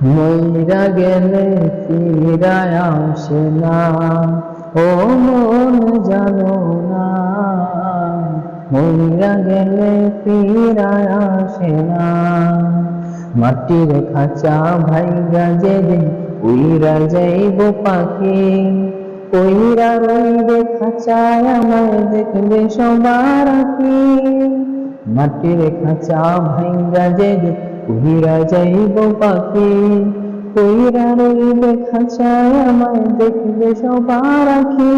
মইরা গেলে ফিরায় আসে না, ও মন জানো না। মইরা গেলে ফিরায় আসে না। মাটির খাঁচা ভাইগা যেদিন উইরা যাইব পাখি, কইরা রইবে খাঁচায় আমায় দেখবে সবার আঁখি। মাটির খাঁচা ভাইগা যেদিন উইরা যাইব পাখি, কইরা রইবে খাঁচায় আমায় দেখবে সবার আঁখি।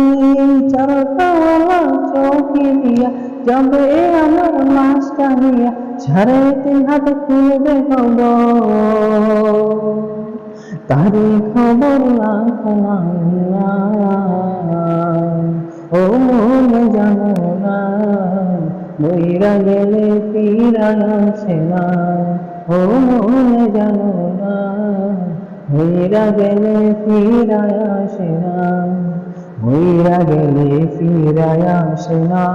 চারটাওয়ালা চৌকি দিয়া যাবে আমার লাশটা নিয়া, সাড়ে 3 হাত খুলবে খবর, তারে খবর রাখো না। ও মন জানো না, মইরা গেলে ফিরায় আসে না। ও মন জানো না, মইরা গেলে ফিরায় আসে না। মইরা গেলে ফিরায় আসে না।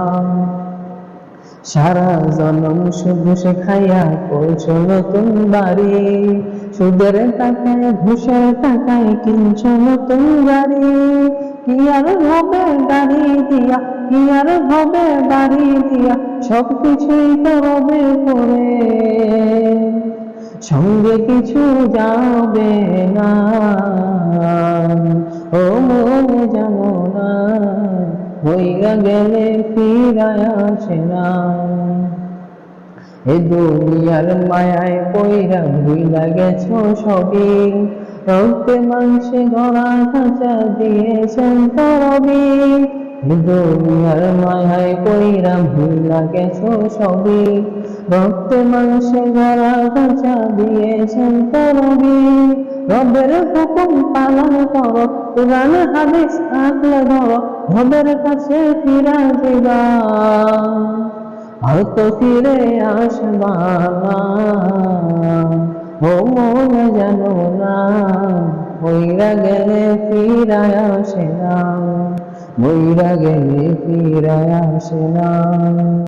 সারা জনম শুধু শেখাইয়া করছো নতুন বাড়ি, সুদের টাকায় ঘুষের টাকায় কিনছো নতুন গাড়ি। কি আর হবে গাড়ি দিয়া, কি আর হবে বাড়ি দিয়া, সবকিছুই তো রবে পরে, সঙ্গে কিছু যাবে না। ও মন জানো না, মইরা গেলে ফিরায় আসে না। এ দুনিয়ার মায়ায় পইরা ভুইলা গেছো সবই, রক্তে মাংসে গড়া খাঁচা দিয়েছেন তরবি। এ দুনিয়ার মায়ায় পইরা ভুইলা গেছো সবই, রক্তে মাংসে গড়া খাঁচা দিয়েছেন তরবি। রবের হুকুম পালন করো, কুরআন হাদিস আঁকলে ধরো, রবের কাছে ফিরা যাবা, হয়তো ফিরে আসবা না। ও মন জানো না, মইরা গেলে ফিরায় আসে না। মইরা গেলে ফিরায় আসে না।